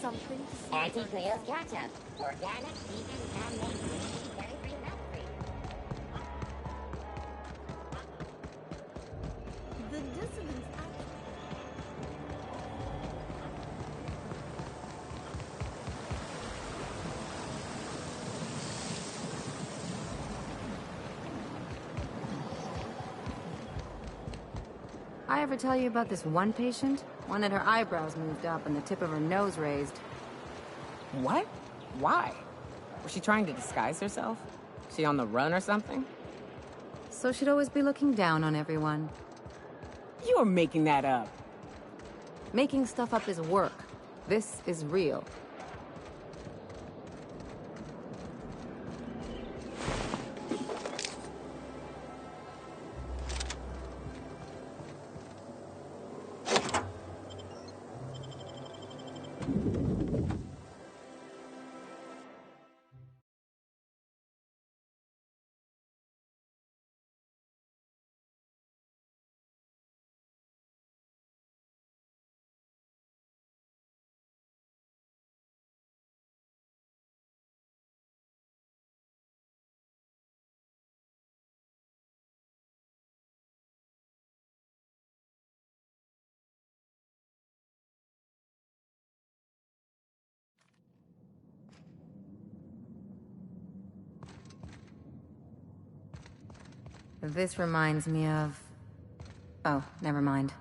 something to see. Anti-Cleo's ketchup. Organic, vegan, handmade, dairy-free, nut-free. The dissonance I ever tell you about this one patient? Wanted her eyebrows moved up and the tip of her nose raised. What? Why? Was she trying to disguise herself? She on the run or something? So she'd always be looking down on everyone. You're making that up. Making stuff up is work. This is real. This reminds me of... Oh, never mind.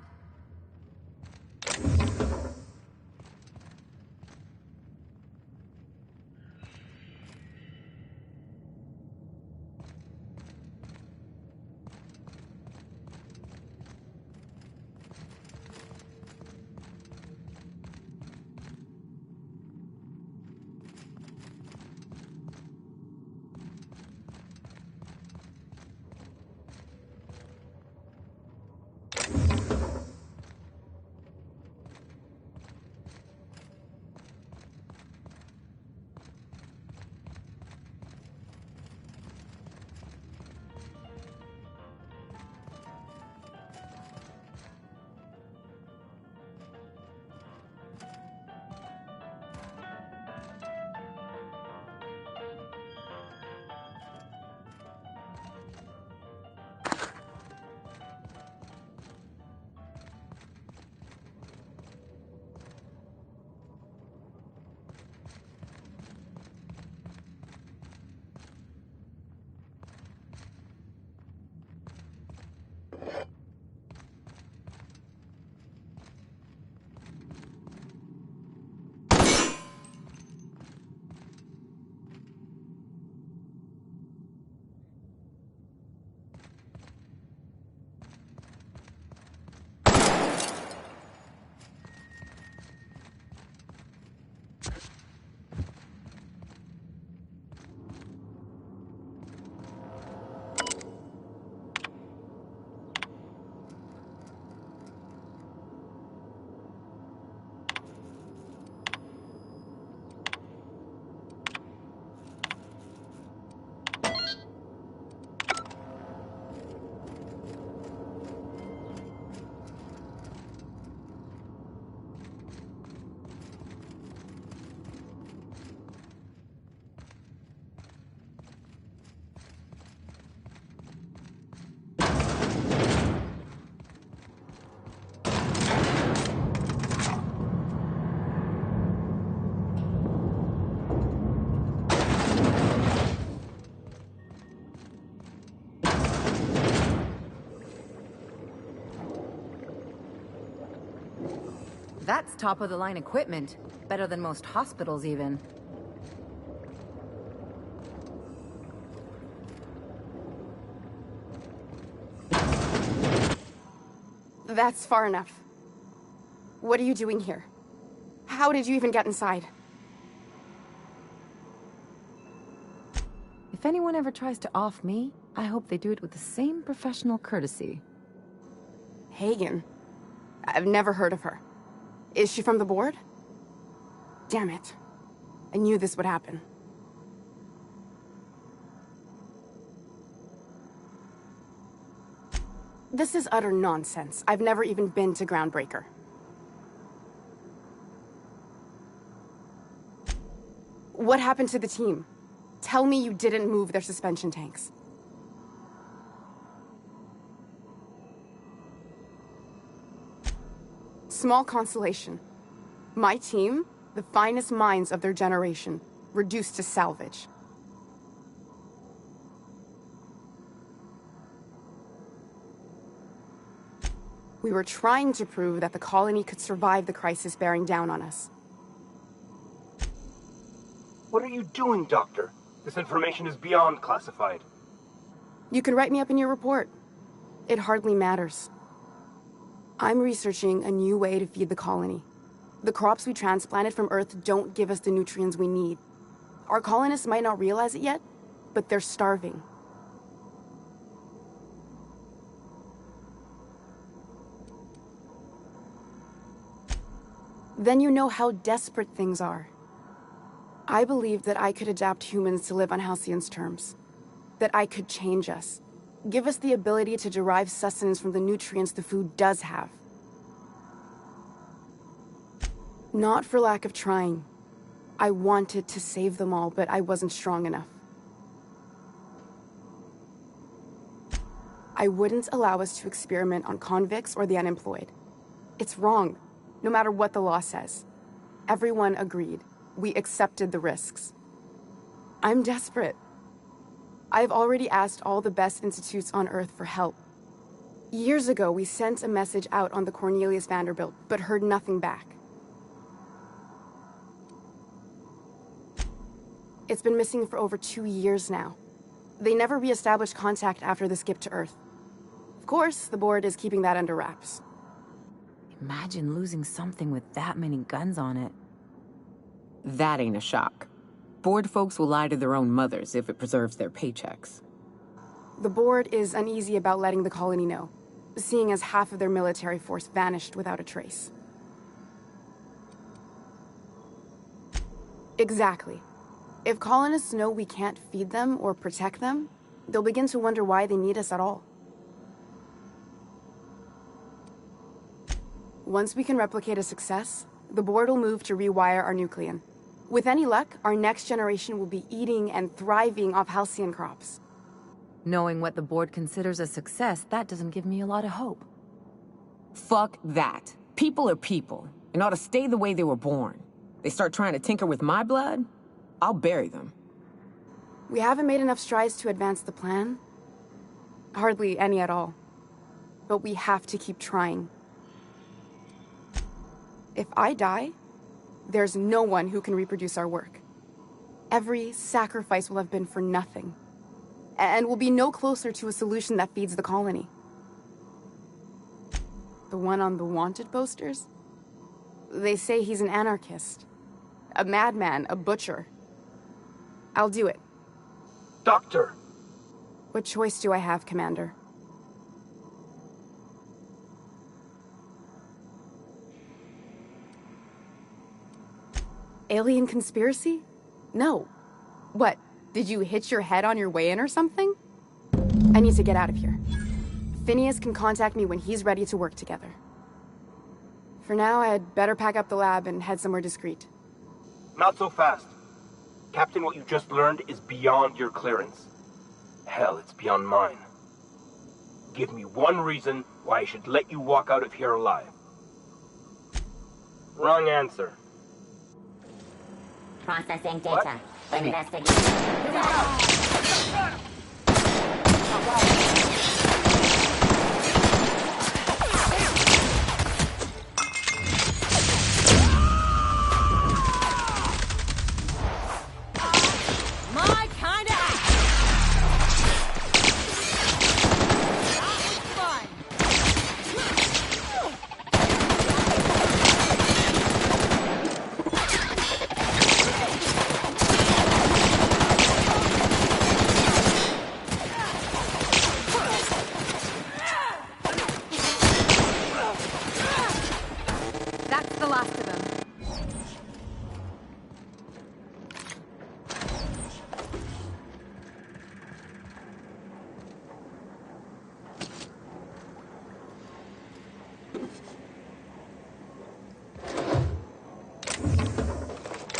That's top-of-the-line equipment. Better than most hospitals, even. That's far enough. What are you doing here? How did you even get inside? If anyone ever tries to off me, I hope they do it with the same professional courtesy. Hagen? I've never heard of her. Is she from the board? Damn it. I knew this would happen. This is utter nonsense. I've never even been to Groundbreaker. What happened to the team? Tell me you didn't move their suspension tanks. Small consolation. My team, the finest minds of their generation, reduced to salvage. We were trying to prove that the colony could survive the crisis bearing down on us. What are you doing, Doctor? This information is beyond classified. You can write me up in your report. It hardly matters. I'm researching a new way to feed the colony. The crops we transplanted from Earth don't give us the nutrients we need. Our colonists might not realize it yet, but they're starving. Then you know how desperate things are. I believed that I could adapt humans to live on Halcyon's terms. That I could change us. Give us the ability to derive sustenance from the nutrients the food does have. Not for lack of trying. I wanted to save them all, but I wasn't strong enough. I wouldn't allow us to experiment on convicts or the unemployed. It's wrong, no matter what the law says. Everyone agreed. We accepted the risks. I'm desperate. I've already asked all the best institutes on Earth for help. Years ago, we sent a message out on the Cornelius Vanderbilt, but heard nothing back. It's been missing for over 2 years now. They never re-established contact after the skip to Earth. Of course, the board is keeping that under wraps. Imagine losing something with that many guns on it. That ain't a shock. Board folks will lie to their own mothers if it preserves their paychecks. The board is uneasy about letting the colony know, seeing as half of their military force vanished without a trace. Exactly. If colonists know we can't feed them or protect them, they'll begin to wonder why they need us at all. Once we can replicate a success, the board will move to rewire our nucleon. With any luck, our next generation will be eating and thriving off Halcyon crops. Knowing what the board considers a success, that doesn't give me a lot of hope. Fuck that. People are people, and ought to stay the way they were born. They start trying to tinker with my blood, I'll bury them. We haven't made enough strides to advance the plan. Hardly any at all. But we have to keep trying. If I die, there's no one who can reproduce our work. Every sacrifice will have been for nothing. And we'll be no closer to a solution that feeds the colony. The one on the wanted posters? They say he's an anarchist. A madman, a butcher. I'll do it. Doctor! What choice do I have, Commander? Alien conspiracy? No. What, did you hit your head on your way in or something? I need to get out of here. Phineas can contact me when he's ready to work together. For now, I'd better pack up the lab and head somewhere discreet. Not so fast. Captain, what you just learned is beyond your clearance. Hell, it's beyond mine. Give me one reason why I should let you walk out of here alive. Wrong answer. Processing What? data. Investigate. My kind of act. That was fun. That's the last of them.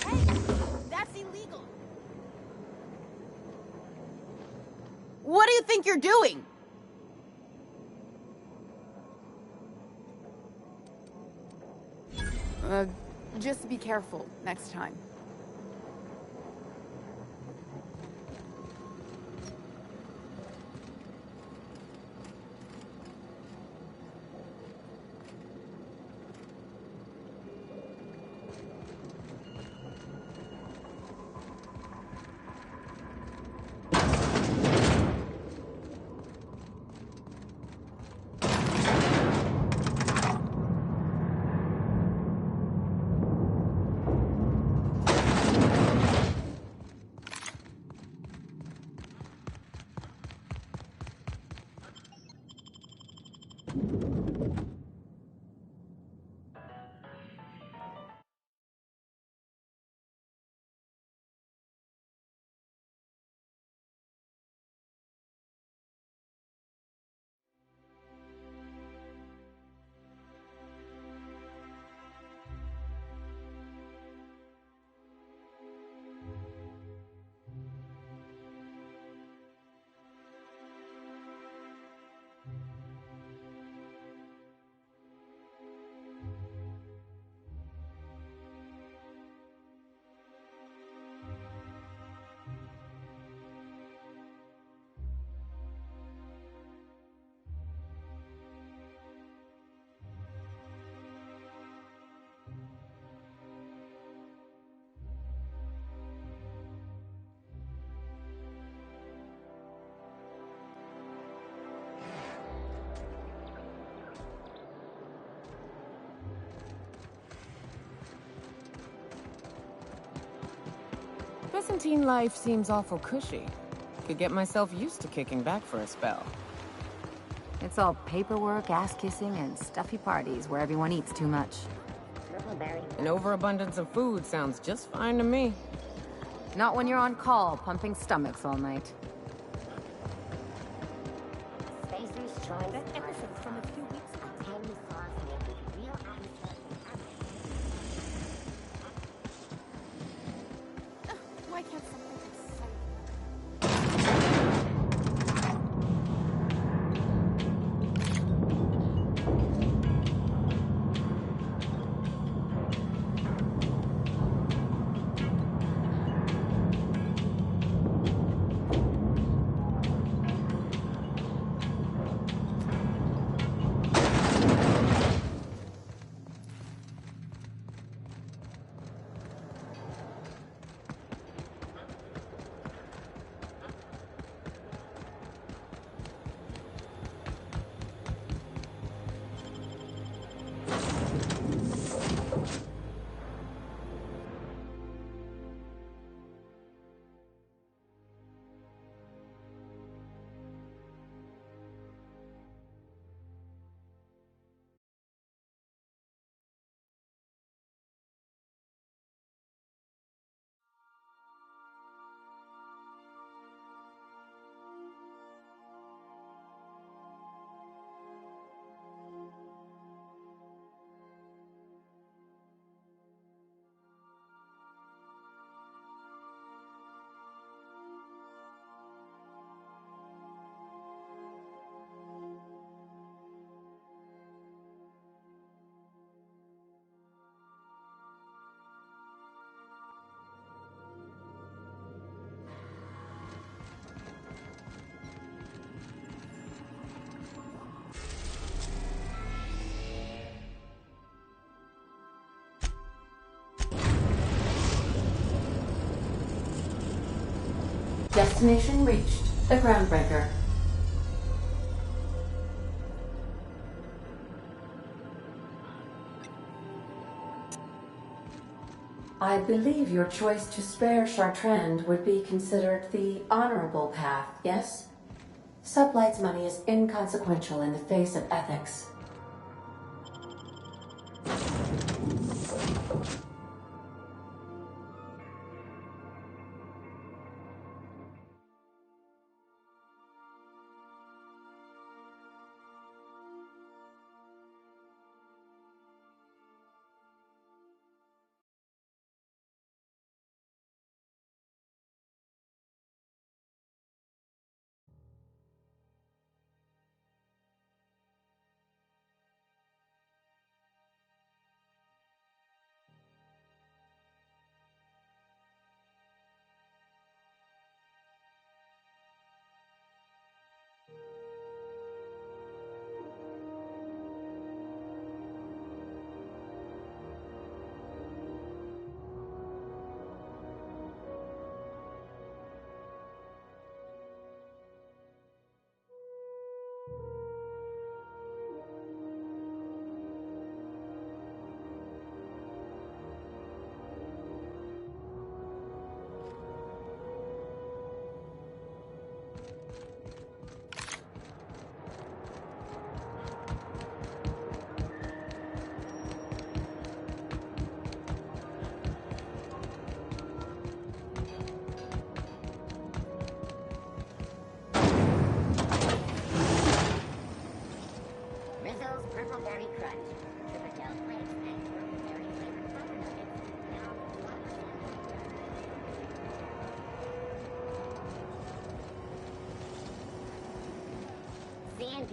Hey, that's illegal. do you think you're doing? Just be careful next time. Byzantine life seems awful cushy. Could get myself used to kicking back for a spell. It's all paperwork, ass-kissing, and stuffy parties where everyone eats too much. An overabundance of food sounds just fine to me. Not when you're on call, pumping stomachs all night. Spacer's choice. That episode from a few weeks ago. Tangy sauce making real atmosphere. Why can't something exciting? Destination reached. The Groundbreaker. I believe your choice to spare Chartrand would be considered the honorable path, yes? Sublight's money is inconsequential in the face of ethics.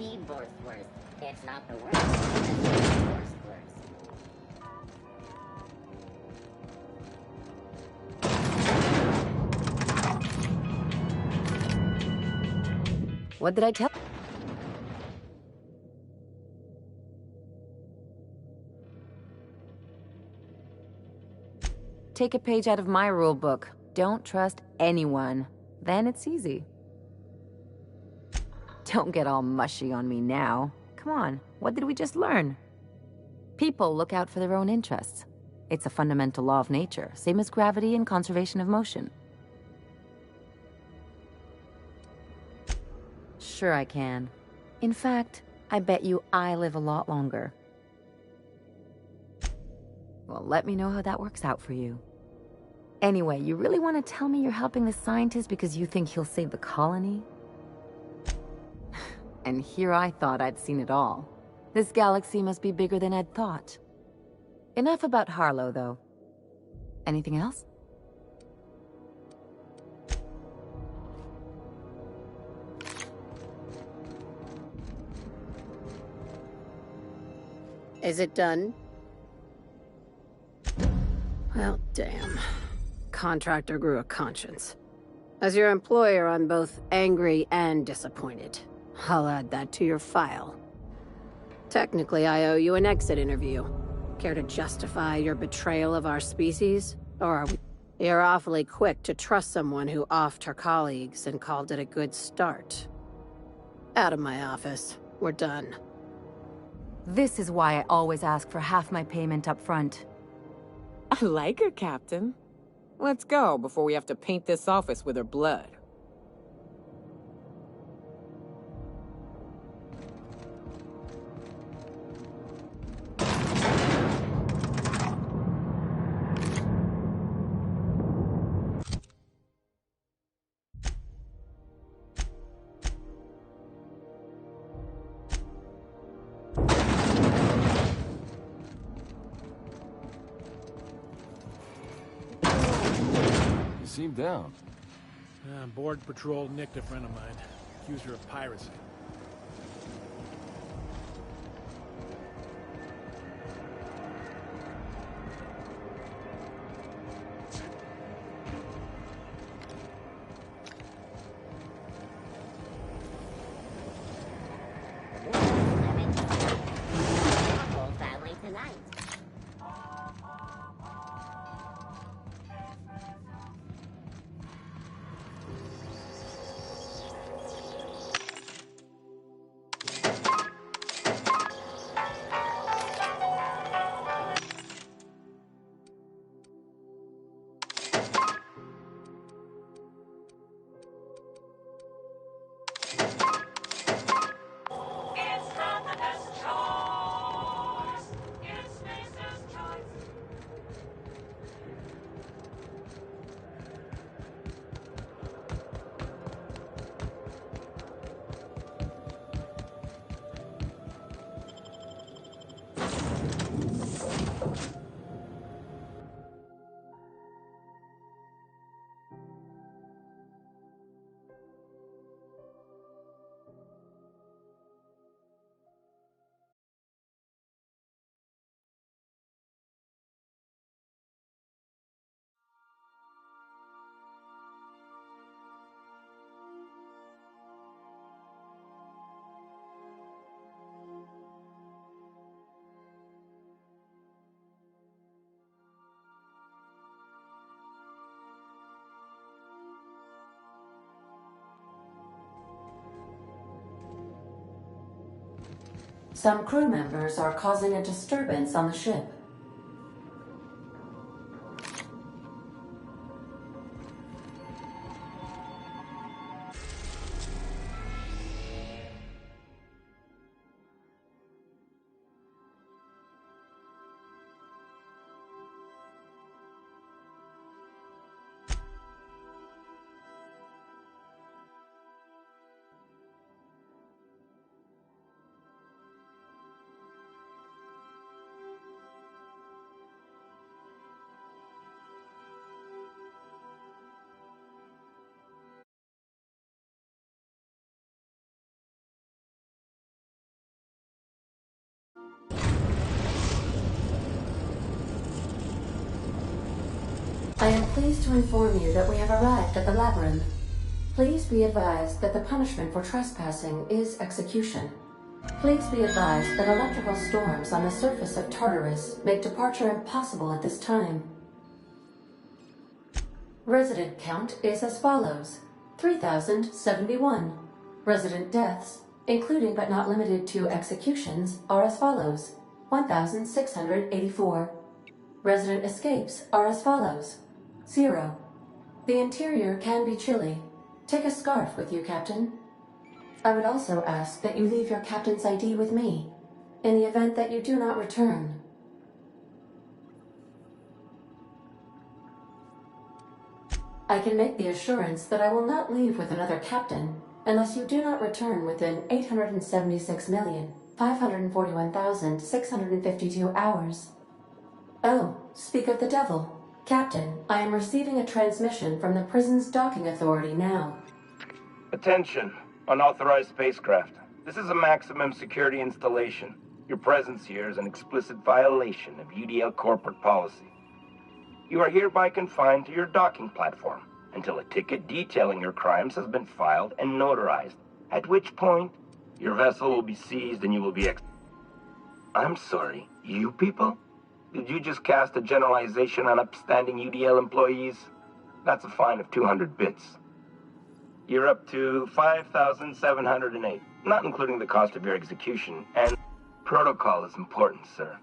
the worst worst. It's not the worst, it's the worst worst. What did I tell? Take a page out of my rule book. Don't trust anyone. Then it's easy. Don't get all mushy on me now. Come on, what did we just learn? People look out for their own interests. It's a fundamental law of nature, same as gravity and conservation of motion. Sure I can. In fact, I bet you I live a lot longer. Well, let me know how that works out for you. Anyway, you really want to tell me you're helping the scientist because you think he'll save the colony? And here I thought I'd seen it all. This galaxy must be bigger than I'd thought. Enough about Harlow, though. Anything else? Is it done? Well, damn. Contractor grew a conscience. As your employer, I'm both angry and disappointed. I'll add that to your file. Technically, I owe you an exit interview. Care to justify your betrayal of our species? Or are we... You're awfully quick to trust someone who offed her colleagues and called it a good start. Out of my office. We're done. This is why I always ask for half my payment up front. I like her, Captain. Let's go before we have to paint this office with her blood. Seem down. Border Patrol nicked a friend of mine. Accused her of piracy. Whole family tonight. Some crew members are causing a disturbance on the ship. I am pleased to inform you that we have arrived at the labyrinth. Please be advised that the punishment for trespassing is execution. Please be advised that electrical storms on the surface of Tartarus make departure impossible at this time. Resident count is as follows: 3,071. Resident deaths, including but not limited to executions, are as follows: 1,684. Resident escapes are as follows: 0. The interior can be chilly. Take a scarf with you, Captain. I would also ask that you leave your captain's ID with me, in the event that you do not return. I can make the assurance that I will not leave with another captain unless you do not return within 876,541,652 hours. Oh, speak of the devil. Captain, I am receiving a transmission from the prison's docking authority now. Attention, unauthorized spacecraft. This is a maximum security installation. Your presence here is an explicit violation of UDL corporate policy. You are hereby confined to your docking platform until a ticket detailing your crimes has been filed and notarized, at which point your vessel will be seized and you will be I'm sorry, you people? Did you just cast a generalization on upstanding UDL employees? That's a fine of 200 bits. You're up to 5,708, not including the cost of your execution, and protocol is important, sir.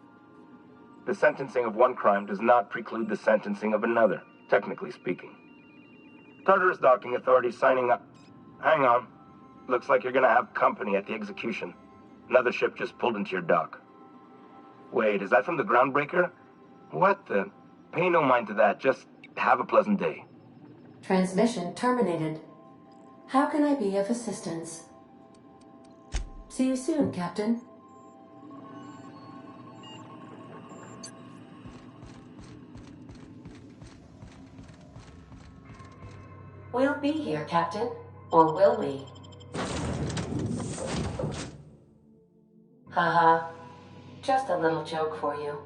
The sentencing of one crime does not preclude the sentencing of another, technically speaking. Tartarus Docking Authority signing up. Hang on. Looks like you're gonna have company at the execution. Another ship just pulled into your dock. Wait, is that from the Groundbreaker? What the? Pay no mind to that, just have a pleasant day. Transmission terminated. How can I be of assistance? See you soon, Captain. We'll be here, Captain. Or will we? Haha. Just a little joke for you.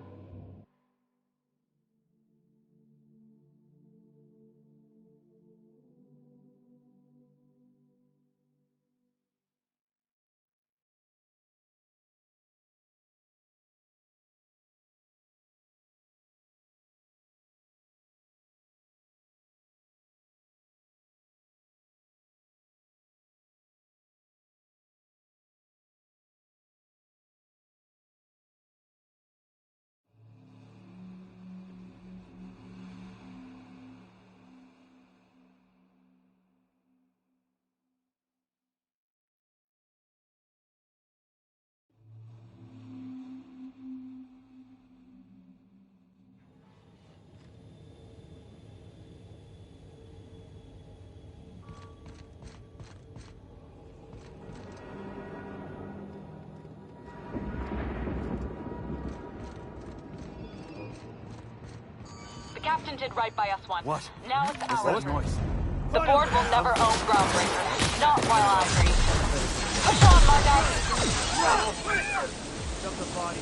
The captain did right by us once. What? Now it's What's ours. that noise? The board will never own Groundbreaker. Not while I breathe. Push on, Margot! Dump the body.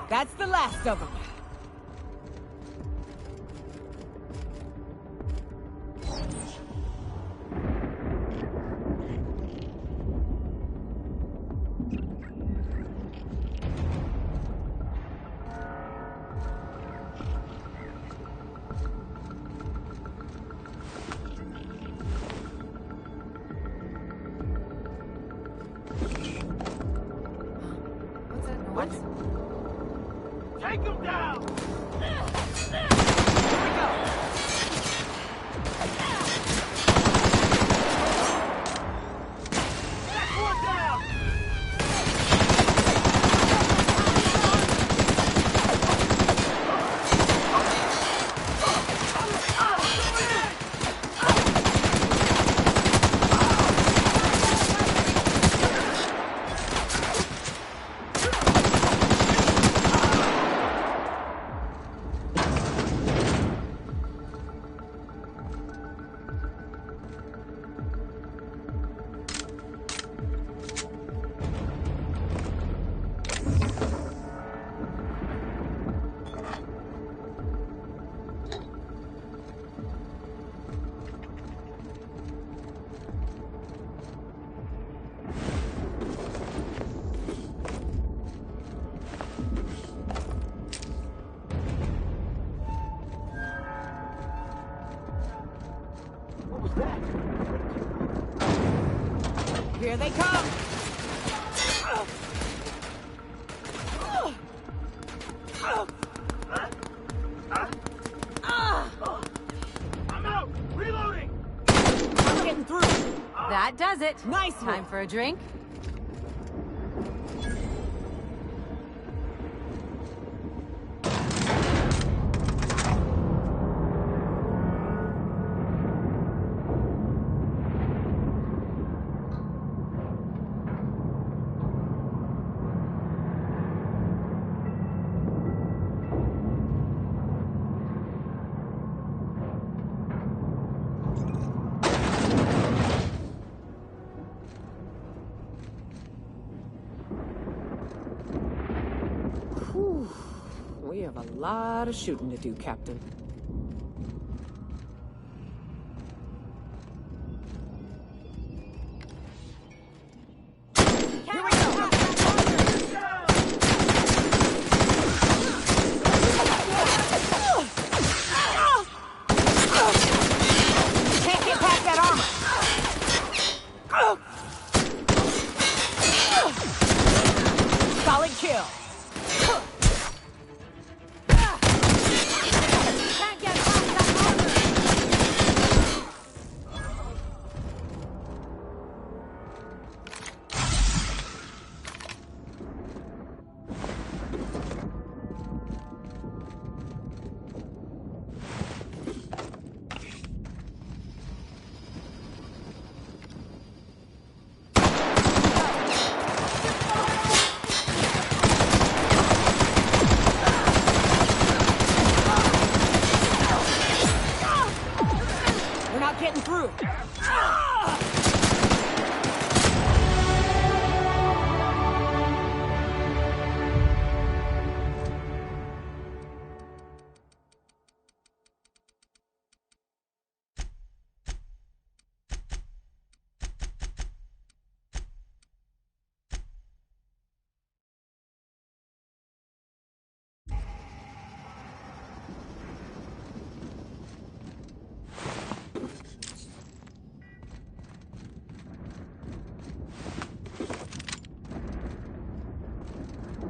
That's the last of them. What's that noise? Take him down! That's one down! Here they come! I'm out! Reloading! I'm getting through! That does it. Nice Time one. for a drink? Whew. We have a lot of shooting to do, Captain. Here we go! Can't get past that armor! Solid kill! Can't get past that armor! We're not getting through.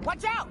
Watch out!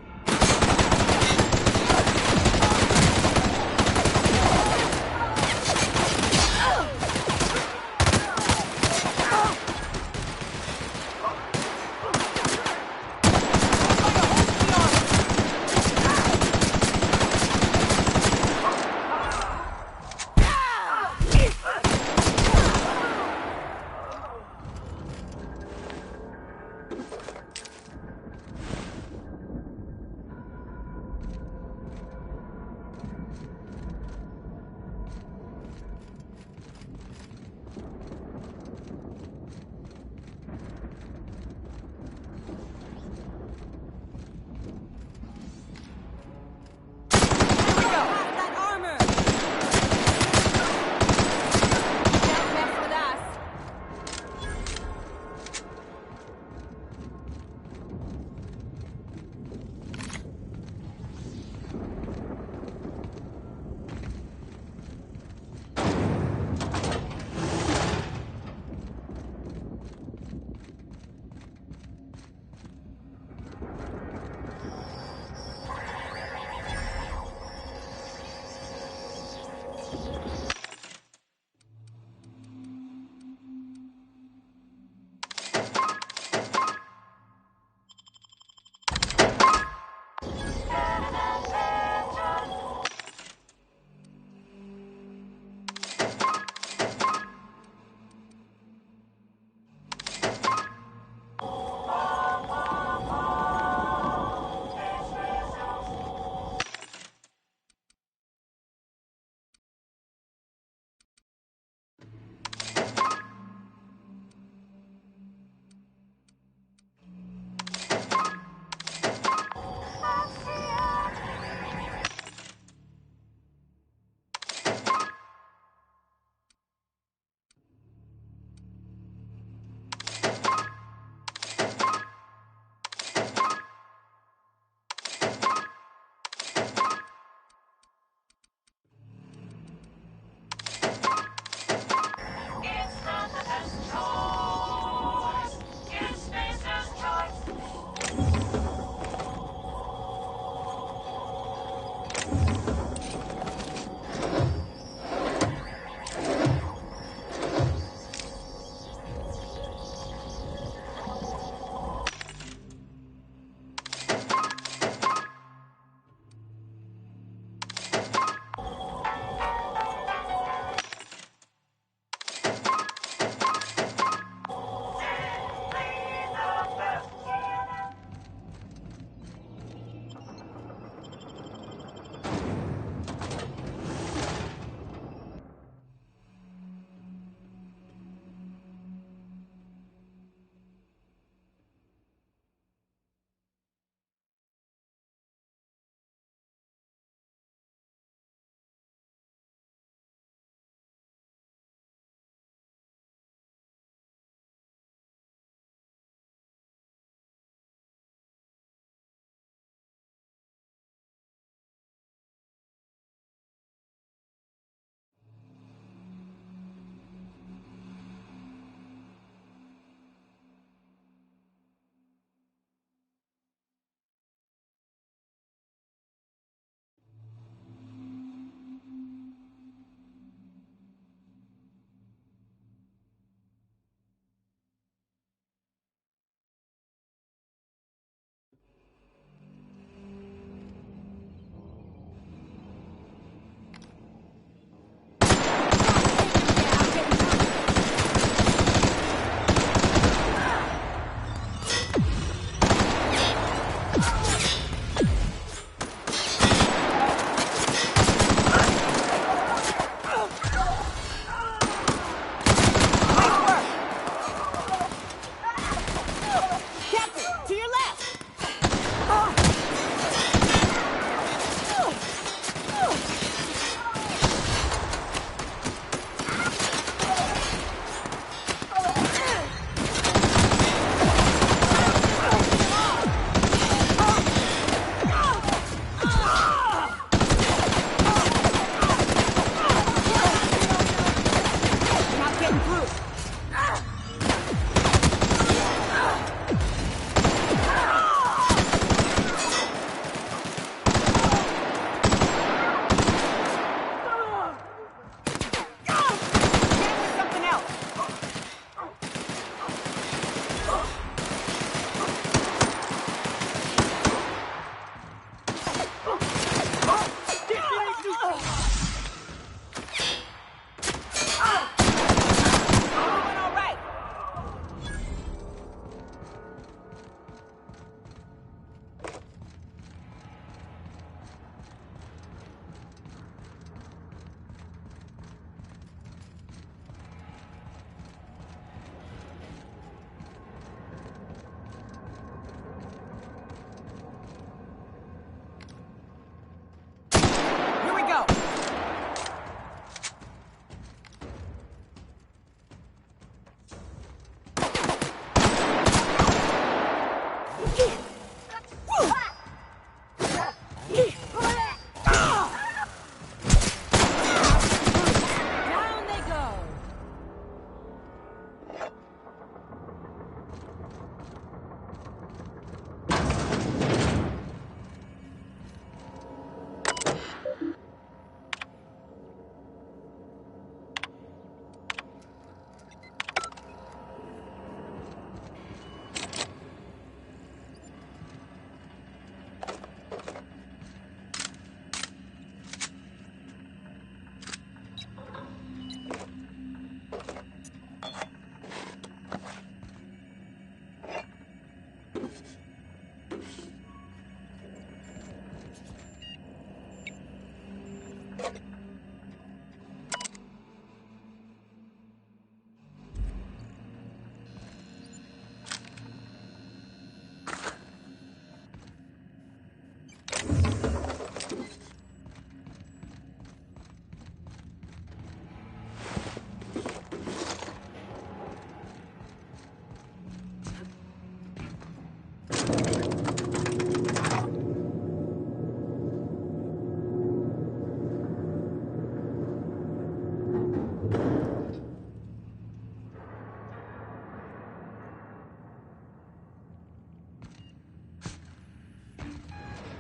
go!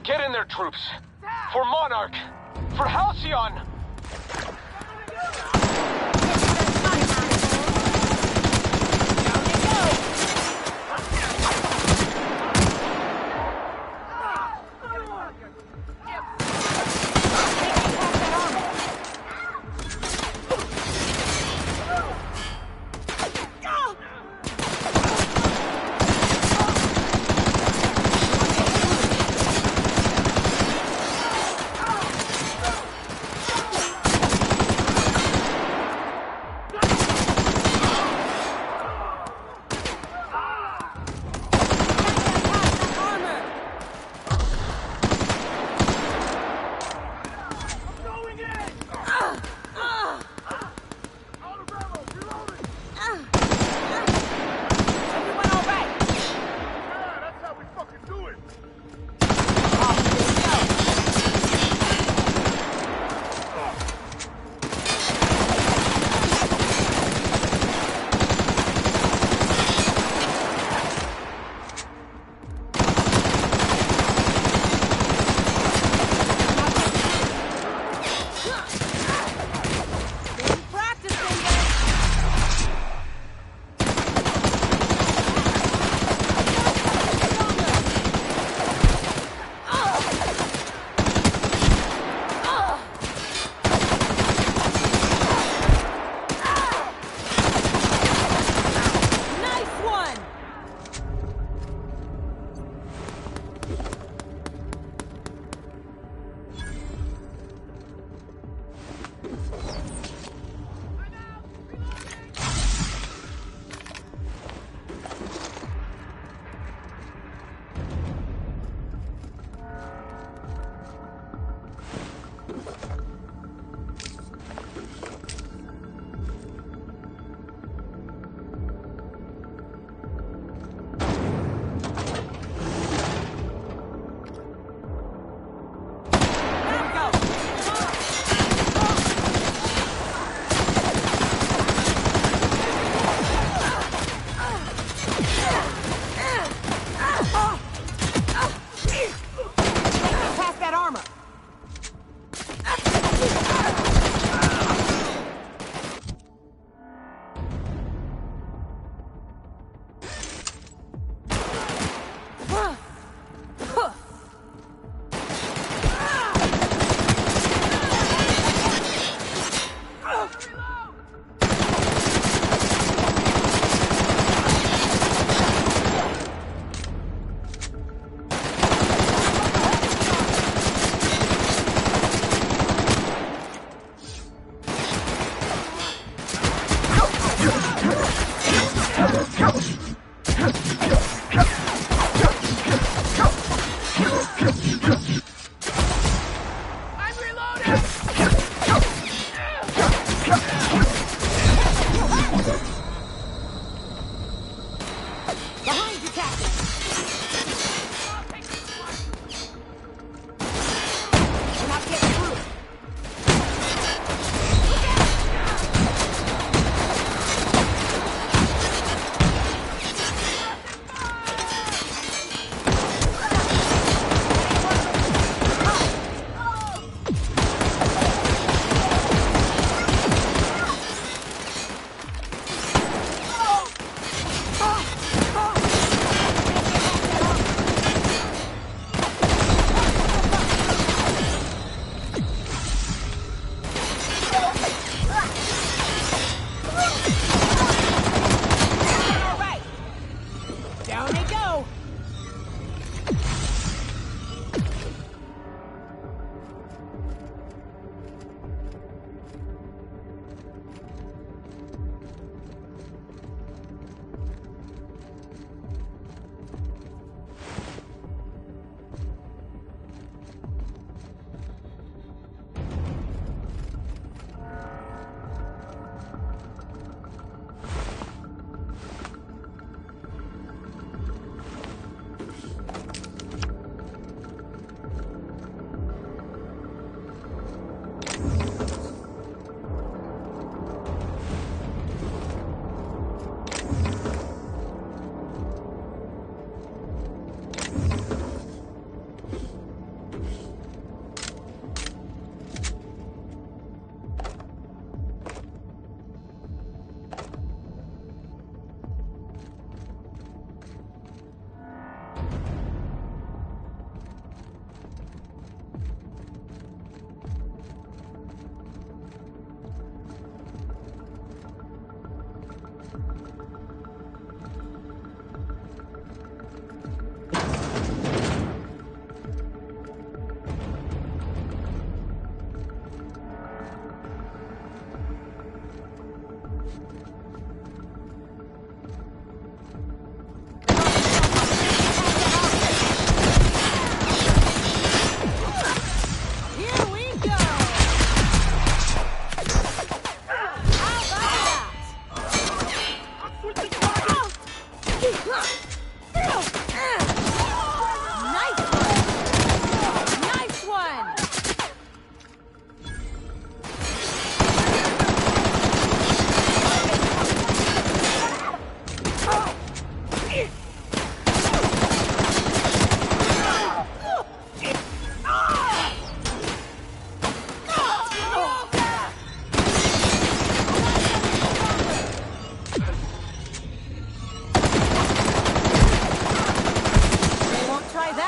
Get in there, troops! For Monarch! For Halcyon! Behind you, Captain! We're not getting through. Down they go!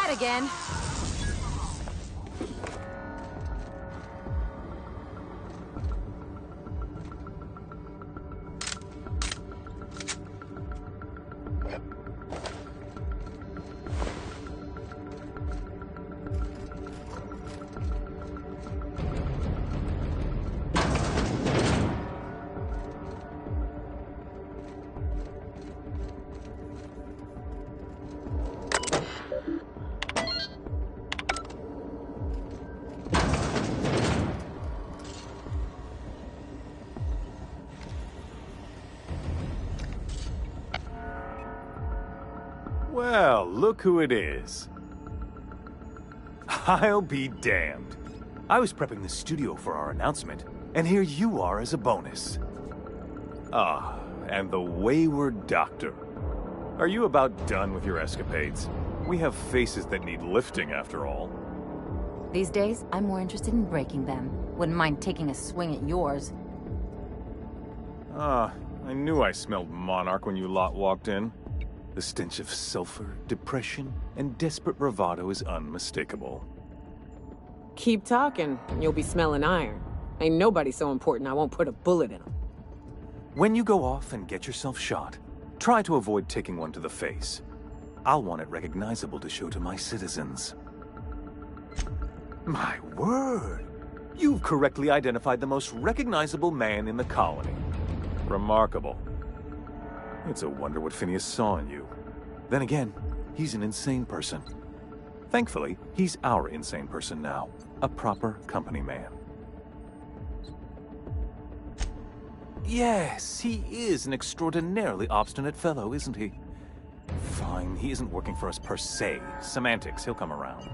Again. Well, look who it is. I'll be damned. I was prepping the studio for our announcement, and here you are as a bonus. Ah, and the wayward doctor. Are you about done with your escapades? We have faces that need lifting, after all. These days, I'm more interested in breaking them. Wouldn't mind taking a swing at yours. Ah, I knew I smelled Monarch when you lot walked in. The stench of sulfur, depression, and desperate bravado is unmistakable. Keep talking, and you'll be smelling iron. Ain't nobody so important I won't put a bullet in him. When you go off and get yourself shot, try to avoid taking one to the face. I'll want it recognizable to show to my citizens. My word! You've correctly identified the most recognizable man in the colony. Remarkable. It's a wonder what Phineas saw in you. Then again, he's an insane person. Thankfully, he's our insane person now. A proper company man. Yes, he is an extraordinarily obstinate fellow, isn't he? Fine, he isn't working for us per se. Semantics, he'll come around.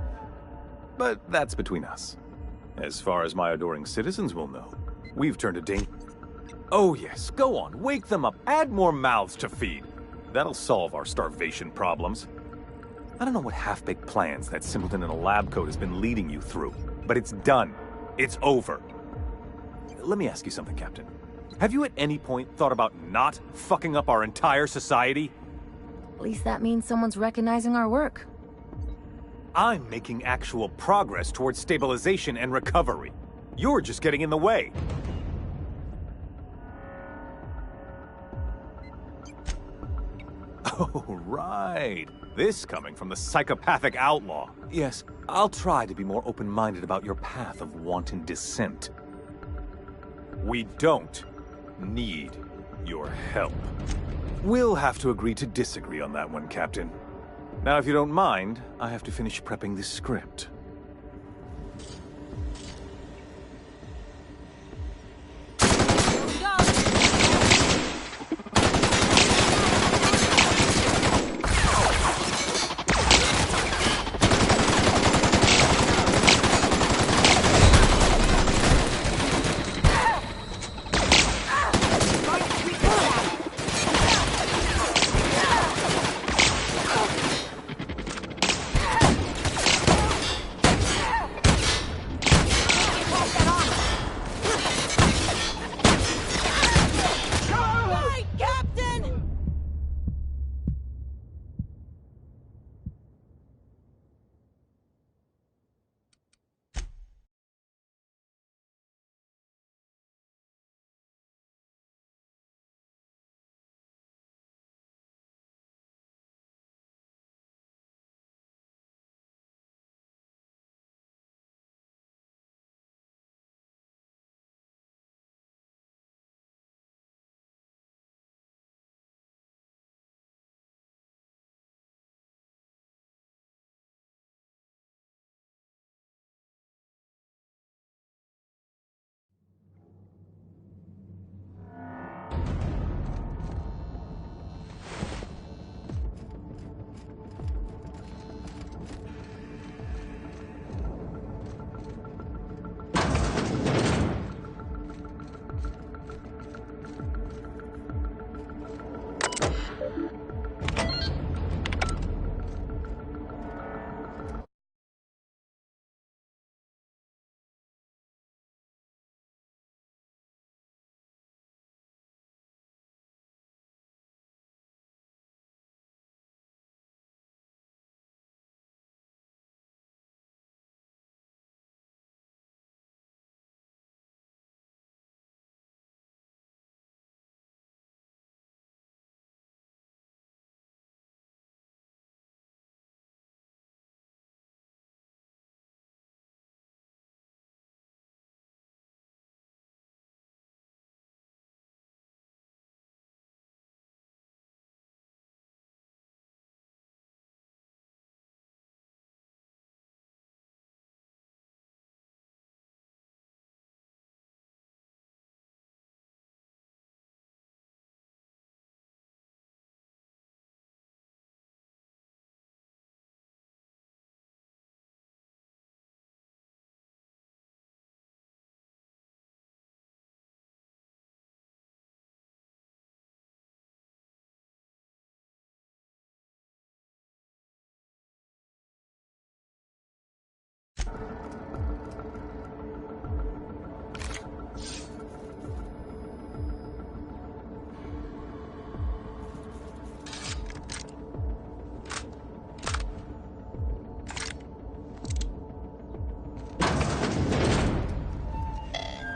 But that's between us. As far as my adoring citizens will know, we've turned a danger. Oh yes, go on, wake them up, add more mouths to feed. That'll solve our starvation problems. I don't know what half-baked plans that simpleton in a lab coat has been leading you through, but it's done. It's over. Let me ask you something, Captain. Have you at any point thought about not fucking up our entire society? At least that means someone's recognizing our work. I'm making actual progress towards stabilization and recovery. You're just getting in the way. Oh, right. This coming from the psychopathic outlaw. Yes, I'll try to be more open-minded about your path of wanton dissent. We don't need your help. We'll have to agree to disagree on that one, Captain. Now, if you don't mind, I have to finish prepping this script.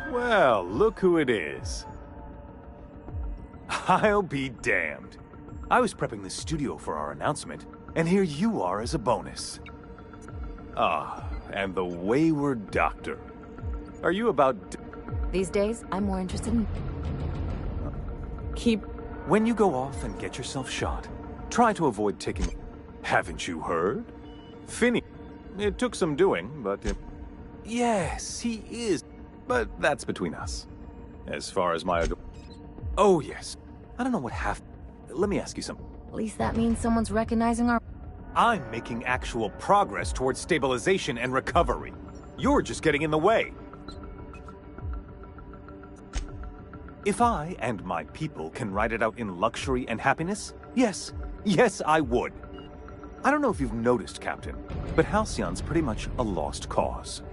Well, look who it is. I'll be damned. I was prepping the studio for our announcement, and here you are as a bonus. Ah, and the wayward doctor. Are you about... These days, I'm more interested in... When you go off and get yourself shot, try to avoid taking... Haven't you heard? Finney. It took some doing, but... Yes, he is. But that's between us. As far as my... Oh, yes. I don't know what happened. Let me ask you something. At least that means someone's recognizing our... I'm making actual progress towards stabilization and recovery. You're just getting in the way. If I and my people can ride it out in luxury and happiness, yes, I would. I don't know if you've noticed, Captain, but Halcyon's pretty much a lost cause.